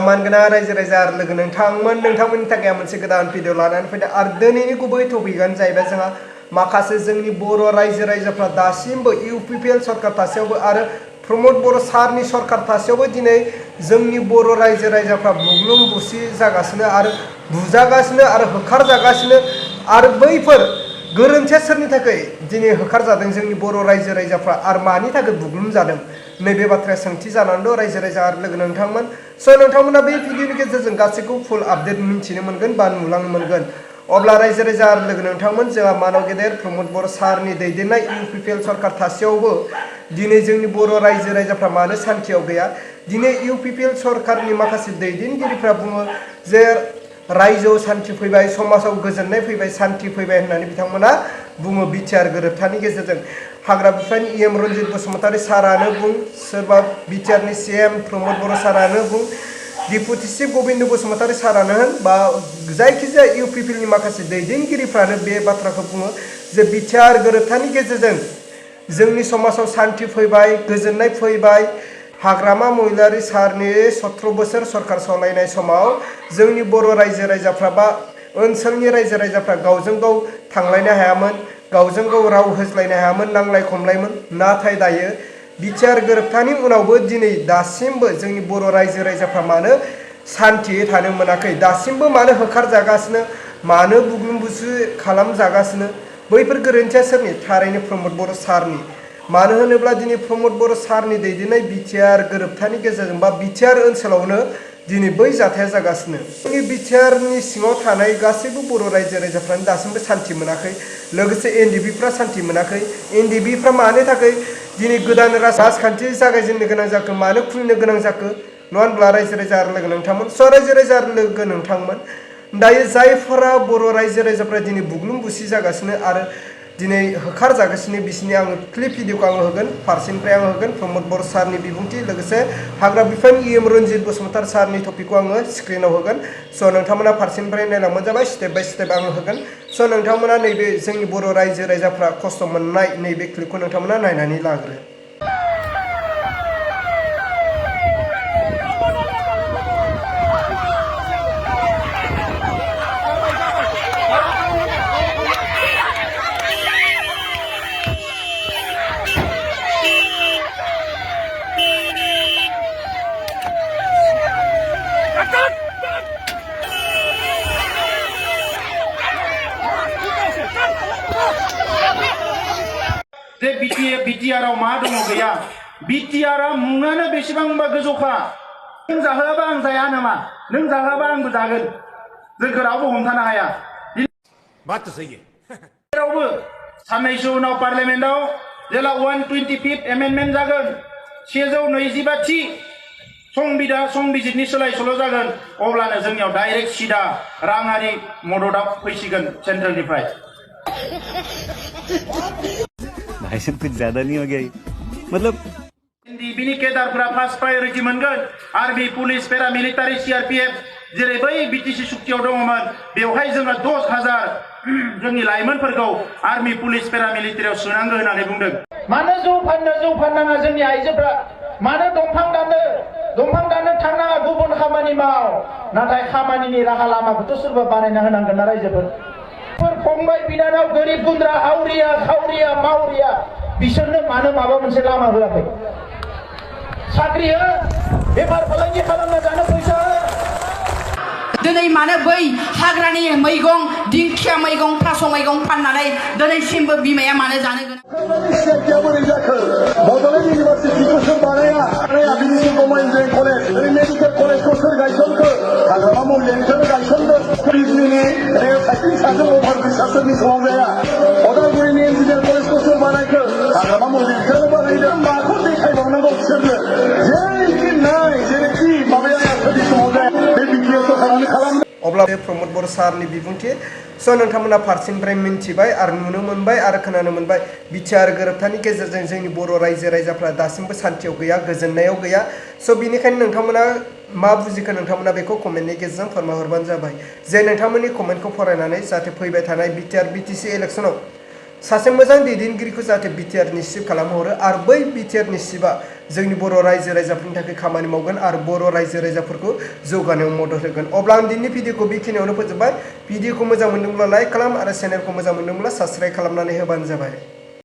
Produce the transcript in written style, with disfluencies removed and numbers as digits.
मानगोनां रायजो राजा आरो लोगो नोंथांमोननि थाखाय मोनसे गोदान भिडिअ लानानै फैदों आरो दिनैनि गुबै टपिकआनो जाहैबाय जोंहा माखासे जोंनि बर' रायजो राजाफ्रा दासिमबो इउपिपिएल सरकार थासेयावबो आरो प्रमद बर' सारनि सरकार थासेयावबो दिनै जोंनि बर' रायजो राजाफ्रा बुग्लुं बुसि जागासिनो आरो बुजागासिनो आरो होखारजागासिनो आरो बैफोर गोरोन्थिया सोरनि थाखाय दिनै होखारजादों जोंनि बर' रायजो राजाफ्रा आरो मानि थाखाय बुग्लुं जादों नैबे बाथ्राया सोंथि जानानै दं रायजो राजा आरो लोगो नोंथांमोन नोंथांमोना बे भिडिअनि गेजेरजों गासैखौ फुल आपडेट मिन्थिनो मोनगोन बा नुलांनो मोनगोन अब्ला रायजो राजा आरो लोगो नोंथांमोन जोंहा मानव गेदेर प्रमद बर' सारनि दैदेननाय इउपिपिएल सरकार थासेयावबो दिनै जोंनि बर' रायजो राजाफ्रा मानो सान्थियाव गैया दिनै इउपिपिएल सरकारनि माखासे दैदेनगिरिफ्रा बुङो जे रायजोआव सान्थि फैबाय समाजाव गोजोननाय फैबाय सान्थि फैबाय होननानै बिथांमोना बुङो बिटिआर गोरोबथानि गेजेरजों हाग्रा बिफाननि इएम रन्जित बसुमतारी सारानो बुं सोरबा बिटिआरनि सिएम प्रमद बर' सारानो बुं डिपुटि चिफ गबिन्द बसुमतारी सारानो होन बा जायखिजाया इउपिपिएलनि माखासे दैदेनगिरिफ्रानो बे बाथ्राखौ बुङो जे बिटिआर गोरोबथानि गेजेरजों जोंनि समाजाव सान्थि फैबाय गोजोननाय फैबाय हाग्रामा महिलारी सारनि 17 बोसोर सरकार सालायनाय समाव जोंनि बर' रायजो राजाफ्रा बा ओनसोलनि रायजो राजाफ्रा गावजों गाव थांलायनो हायामोन गावजों गाव राव होज्लायनो हायामोन नांलाय खमलायमोन नाथाय दायो बिटिआर गोरोबथानि उनावबो दिनै दासिमबो जोंनि बर' रायजो राजाफ्रा मानो सान्थियै थानो मोनाखै दासिमबो मानो होखारजागासिनो मानो बुग्लुं बुसि खालामजागासिनो बैफोर गोरोन्थिया सोरनि थारैनो प्रमद बर' सारनि मानो होनोब्ला दिनै प्रमद बर' सारनि दैदेननाय बिटिआर गोरोबथानि गेजेरजों बा बिटिआर ओनसोलावनो दिनै बै जाथाया जागासिनो जोंनि बिटिआरनि सिङाव थानाय गासैबो बर' रायजो राजाफ्रानो दासिमबो सान्थि मोनाखै लोगोसे एनडिबिफ्रा सान्थि मोनाखै एनडिबिफ्रा मानो थाखाय दिनै गोदान राजखान्थि जागायजेननो गोनां जाखो मानो खुलिनो गोनां जाखो नङा होनब्ला रायजो राजा आरो लोगो नोंथांमोन रायजो राजा आरो लोगो नोंथांमोन दायो जायफोरा बर' रायजो राजाफ्रा दिनै बुग्लुं बुसि जागासिनो आरो दिनै होखारजागासिनो बिसोरनि आङो क्लिप भिडिअखौ आङो होगोन फारसेनिफ्राय आङो होगोन प्रमद बर' सारनि बिबुंथि लोगोसे हाग्रा बिफान इएम रन्जित बसुमतारी सारनि टपिकखौ आङो स्क्रिनाव होगोन नोंथांमोना फारसेनिफ्राय नायलांबानो जाबाय स्टेप बाय स्टेप आङो होगोन नोंथांमोना नैबे जोंनि बर' रायजो राजाफ्रा खस्थ' मोननाय नैबे क्लिपखौ नोंथांमोना नायनानै लाग्रो जे बिटिआराव मा दङ गैया बिटिआरा मुङानो बेसेबांबा गोजौखा नों जाहोआबा आं जाया नामा नों जाहोआबा आंबो जागोन जोंखौ रावबो हमथानो हाया रावबो साननैसो उनाव पार्लियामेन्टआव जेला 125th एमेन्डमेन्ट जागोन 125 थि संबिजितनि सोलाय सोल' जागोन अब्लानो जोंनियाव डाइरेक्ट सिदा राङारि मददआ फैसिगोन सेन्ट्रेलनिफ्राय भाई साहब कुछ ज्यादा नहीं हो गया मतलब बिनि केडारफोरा फार्स्ट प्रायोरिटी मोनगोन आर्मी पुलिस पेरामिलिटारि सीआरपीएफ जेरै बै बिटिसि सुक्तियाव दङमोन बेवहाय जोङो 10,000 जोंनि लाइमोनफोरखौ आर्मी पुलिस पेरामिलिटारियाव सोनांगौ होननानै बुंदों मानो जौ फाननाङा जोंनि आइजोफ्रा मानो दंफां दाननो थांनाङा गुबुन खामानि माव नाथाय खामानिनि राहा लामाखौथ' सोरबा बानायना होनांगोन ना रायजोफोर फंबाय बिनानाव गोरिब गुन्द्रा हावरिया खावरिया मावरिया बिसोरनो मानो माबा मोनसे लामा होआखै साख्रि हो बेफार फालांगि खालामना जानो फैसा दिनै मानो बै हाग्रानि मैगं दिंखिया मैगं थास' मैगं फाननानै दिनैसिमबो बिमाया मानो जानो गोनां बड'लेण्ड इउनिभार्सिटिखौ सोर बानाया बिनिसो गभर्नमेन्ट कलेज मेडिकेल कलेजखौ सोर गायसनखो हाग्रामा महिलारिखौनो गायसनदों बिजलिनि साइकेल साजों अभार ब्रिजआ सोरनि समाव जाया अदालगुरिनि इन्जिनियार कलेजखौ सोर बानायखो हाग्रामा महिलारिखौनो बानायदों माखौ देखायबावनांगौ बिसोरनो जेरैखि नाय जेरैखि माबाया सोरनि समाव जाया बे बिटिआर सरकारानो खालामदों अब्ला बे प्रमद बर' सारनि बिबुंथि नोंथांमोना फारसेनिफ्राय मिन्थिबाय आरो नुनो मोनबाय आरो खोनानो मोनबाय बिटिआर गोरोबथानि गेजेरजों जोंनि बर' रायजो राजाफ्रा दासिमबो सान्थियाव गैया गोजोननायाव गैया बेनिखायनो नोंथांमोना मा बुजिखो नोंथांमोना बेखौ कमेन्टनि गेजेरजों फोरमायहरबानो जाबाय जे नोंथांमोननि कमेन्टखौ फरायनानै जाहाथे फैबाय थानाय बिटिआर बिटिसि इलेक्सनाव सासे मोजां दैदेनगिरिखौ जाहाथे बिटिआरनि चिफ खालामहरो आरो बै बिटिआरनि चिफआ जोंनि बर' रायजो राजाफोरनि थाखाय खामानि मावगोन आरो बर' रायजो राजाफोरखौ जौगानायाव मदद होगोन। अब्ला आं दिनैनि भिडिअखौ बेखिनियावनो फोजोबबाय। भिडिअखौ मोजां मोनदोंब्ला लाइक खालाम आरो चेनेलखौ मोजां मोनदोंब्ला साबस्क्राइब खालामनानै होबानो जाबाय।